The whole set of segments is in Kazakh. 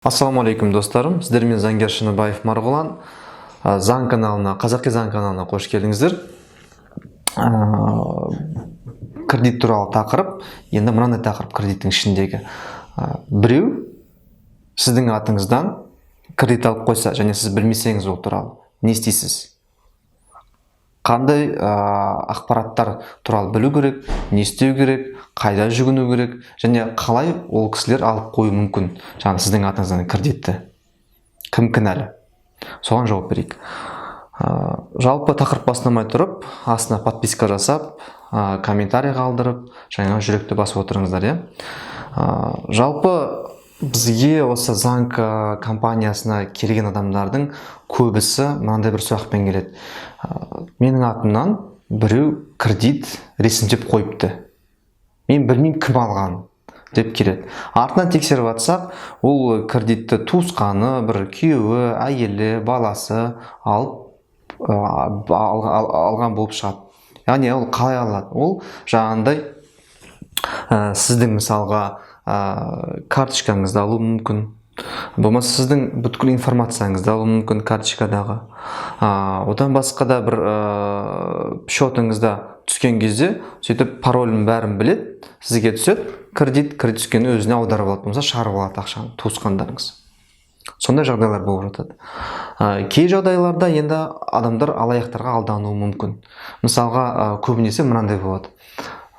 Ассалаумағалейкум достарым, сіздермен заңгер Шыныбаев Марғұлан. Заң каналына, Қазақи заң каналына қош келдіңіздер. Кредит туралы тақырып, енді мынандай тақырып кредиттің ішіндегі. Біреу сіздің атыңыздан кредит алып қойса, және сіз білмесеңіз ол туралы, не істейсіз? Қандай ақпараттар туралы білу керек, не істеу керек, қайда жүгіну керек, және қалай ол кісілер алып қою мүмкін, жаңағы сіздің атыңыздан кредитті? Кім кінәлі? Соған жауап берейік. Жалпы тақырып бастамай тұрып, астына подписка жасап, комментарий қалдырып, жаңа жүректі басып отырыңыздар, Жалпы бізге осы заң компаниясына келген адамдардың көбісі мынандай бір сұрақпен келеді. Менің атымнан біреу кредит ресімдеп қойыпты. Мен білмеймін кім алған деп келеді. Артынан тексеріп жатсақ, ол кредитті туысқаны, бір күйеуі, әйелі, баласы алған болып шығады. Яғни ол қалай алады? Ол жаңағындай сіздің мысалға карточкаңызды алу мүмкін. Болмаса сіздің бүткіл информацияңызды алу мүмкін карточкадағы. Одан басқа да бір счетыңызда түскен кезде, сөйтіп паролін бәрін білет, сізге түсет, кредит түскені өзіне аударып алады, болмаса шығарып алады ақшаны, туысқандарыңыз. Сондай жағдайлар болып жатады. Кей жағдайларда енді адамдар алаяқтарға алдануы мүмкін. Мысалға, көбінесе мынандай болады.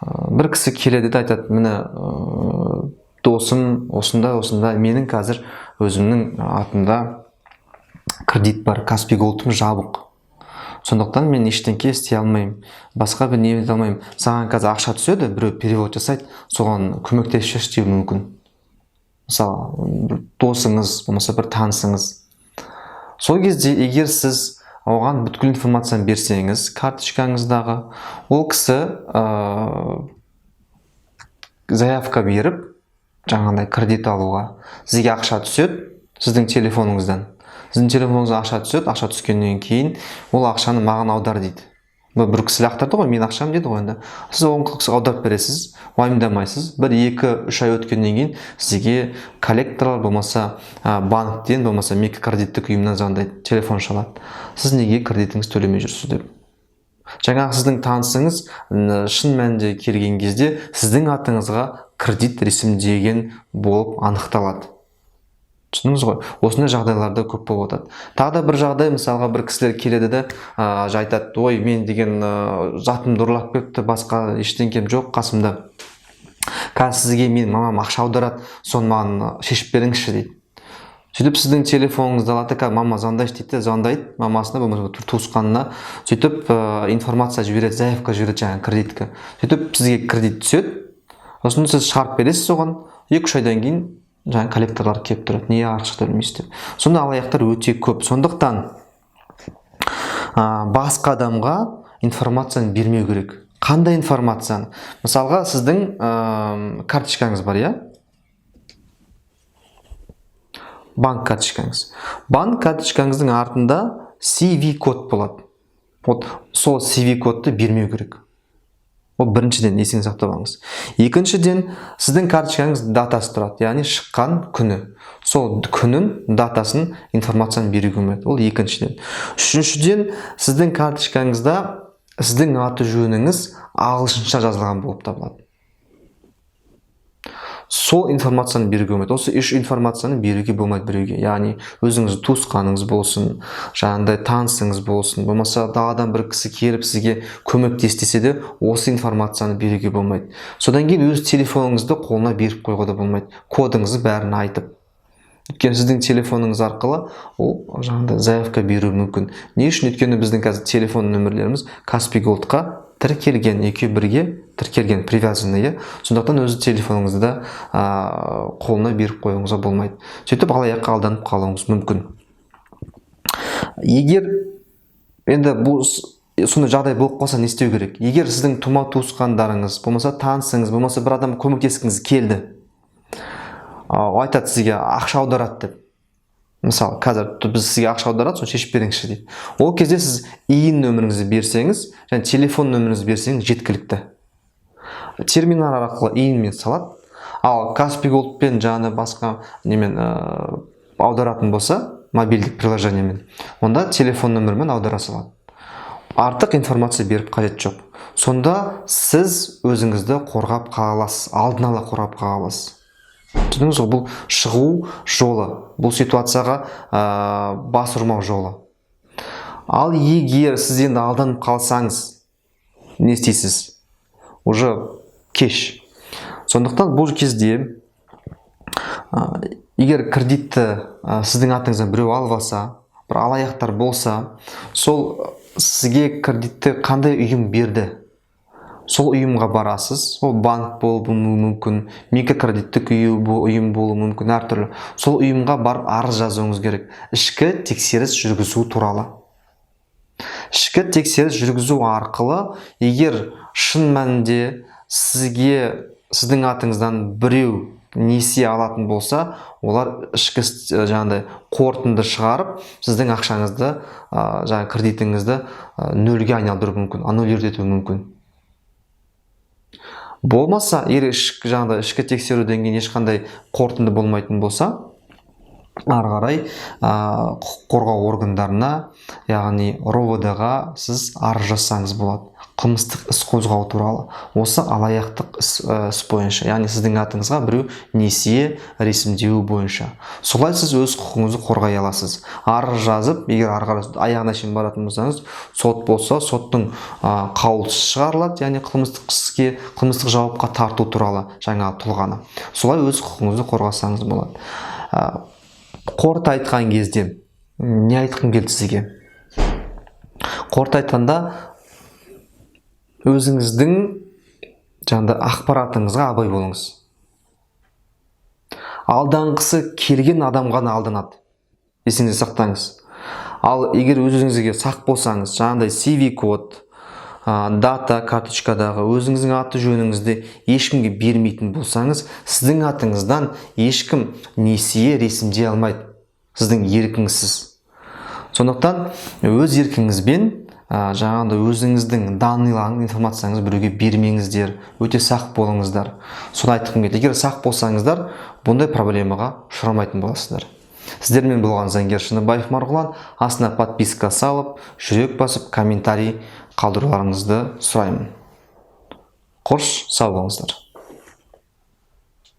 Бір кісі келеді де айтады, міне досым осында, менің қазір өзімнің атымда кредит бар, Каспий Голдым жабық. Сондықтан мен ештеңке істей алмаймын, басқа бір не ете алмаймын. Саған қазір ақша түседі, біреу перевод жасайды, соған көмектесші деуі мүмкін. Мысалы, досыңыз, болмаса бір танысыңыз. Сол кезде егер сіз оған бүткіл информацияны берсеңіз, карточкаңыздағы, ол кісі заявка беріп, жаңағындай кредит алуға, сізге ақша түседі, сіздің телефоныңыздан. Сіздің телефоныңызға ақша түседі, ақша түскеннен кейін ол ақшаны маған аудар дейді. Бір кісі лақтырды ғой, мен ақшам деді ғой енді. Сіз оған кісіге аударып бересіз, уайымдамайсыз. 1-2-3 ай өткеннен кейін сізге коллекторлар болмаса банктен, болмаса микрокредиттік ұйымнан звондайды, телефон шалады. Сіз неге кредитіңіз төлемей жүрсіз деп. Жаңағы сіздің танысыңыз шын мәнінде келген кезде сіздің атыңызға кредит ресімдеген болып анықталады. Түсініңіз ғой? Осындай жағдайларда көп болып жатады. Тағы да бір жағдай, мысалға бір кісілер келеді де айтады, ой, мен деген затымды ұрлап кетті, басқа ештеңкем жоқ қасымда. Қазір сізге мен мамам ақша аударады, соны маған шешіп беріңізші дейді. Сөйтіп сіздің телефоныңызды алады, мама звондайшы дейді, звондайды мамасына, болмаса туысқанына, сөйтіп информация жібереді, заявка жібереді жаңағы кредитке. Сөйтіп сізге кредит түседі, сосын сіз шығарып бересіз соған, 2-3 айдан кейін жаңа коллекторлар келіп тұрады, не ақша төлемейсіз деп. Сонда алаяқтар өте көп. Сондықтан басқа адамға информацияны бермеу керек. Қандай информацияны? Мысалға, сіздің карточкаңыз бар, банк карточкаңыз. Банк карточкаңыздың артында CV код болады. Сол CV кодты бермеу керек. Ол біріншіден есіңізде сақтап алыңыз. Екіншіден, сіздің карточкаңыз датасы тұрады, яғни шыққан күні. Сол күнін, датасын, информацияны беруге болмайды. Ол екіншіден. Үшіншіден, сіздің карточкаңызда сіздің аты жөніңіз ағылшынша жазылған болып табылады. Сол информацияны беруге болмайды. Осы үш информацияны беруге болмайды біреуге. Яғни өзіңіз туысқаныңыз болсын, жаңағындай танысыңыз болсын, болмаса даладан бір кісі келіп сізге көмектессе де осы информацияны беруге болмайды. Содан кейін өз телефоныңызды қолына беріп қойуға да болмайды. Кодыңызды бәрін айтып. Өйткені сіздің телефоныңыз арқылы ол жаңағындай заявка беруі мүмкін. Не үшін? Өйткені біздің қазір телефон нөмірлеріміз Каспий Голдқа тіркелген, екеу-бірге тіркелген, привязаны. Сондықтан өзі телефоныңызды да қолына беріп қоюыңызға болмайды. Сөйтіп алаяққа алданып қалуыңыз мүмкін. Егер енді бұл сондай жағдай болып қалса не істеу керек? Егер сіздің тума туысқандарыңыз, болмаса танысыңыз, болмаса бір адам көмектескіңіз келді, айтады сізге ақша аударады деп. Мысалы, қазір біз сізге ақша аударады, соны шешіп беріңізші дейді. Ол кезде сіз иін нөміріңізді берсеңіз, және телефон нөміріңізді берсеңіз жеткілікті. Терминал арқылы иінмен салады, Ал Каспий Голдпен жаңа басқа немен аударатын болса, мобильдік приложениемен, онда телефон нөмірімен аудара салады. Артық информация беріп қажет жоқ. Сонда сіз өзіңізді қорғап қала аласыз, алдын ала қорғап қала аласыз. Түсіндіңіз ғой, бұл шығу жолы, бұл ситуацияға бас ұрмау жолы. Ал егер сіз енді алданып қалсаңыз, не істейсіз? Уже кеш. Сондықтан бұл кезде егер кредитті сіздің атыңыздан біреу алып алса, бір алаяқтар болса, сол сізге кредитті қандай ұйым берді? Сол ұйымға барасыз, ол банк болуы мүмкін, микрокредиттік ұйым болуы мүмкін, әртүрлі. Сол ұйымға барып арыз жазуыңыз керек. Ішкі тексеріс жүргізу туралы. Ішкі тексеріс жүргізу арқылы, егер шын мәнінде сіздің атыңыздан біреу несие алатын болса, олар ішкі қорытынды шығарып, сіздің ақшаңызды, кредитіңізді нөлге айналдыруы мүмкін, аннулировать етуі мүмкін. Болмаса, егер ішкі тексеруден кейін ешқандай қорытынды болмайтын болса, ары қарай құқық қорғау органдарына, яғни РОВД-ға сіз арыз жазсаңыз болады. Қылмыстық іс қозғау туралы. Осы алаяқтық іс бойынша, яғни сіздің атыңызға біреу несие ресімдеуі бойынша. Солай сіз өз құқығыңызды қорғай аласыз. Арыз жазып, егер ары қарай аяғына шейін баратын болсаңыз, сот болса, соттың қаулысы шығарылады, яғни қылмыстық жауапқа тарту туралы жаңа тұлғаны. Солай өз құқығыңызды қорғасаңыз болады. Қорыта айтқан кезде не айтқым келді сізге? Қорыта айтқанда өзіңіздің ақпаратыңызға абай болыңыз. Алданғысы келген адам ғана алданады. Есіңізде сақтаңыз. Ал егер өзіңізге сақ болсаңыз, CV код, дата карточкадағы өзіңіздің аты жөніңізді ешкімге бермейтін болсаңыз, сіздің атыңыздан ешкім несие ресімдей алмайды. Сіздің еркіңізсіз. Сондықтан өз еркіңізбен өзіңіздің данныйларыңыз, информацияңыз біреуге бермеңіздер, өте сақ болыңыздар. Соны айтқым келді. Егер сақ болсаңыздар, бұндай проблемаға ұшырамайтын боласыздар. Сіздермен болған заңгер Шыныбаев Марғұлан. Астына подписка салып, жүрек басып, комментарий қалдыруларыңызды сұраймын. Қош, сау болыңыздар.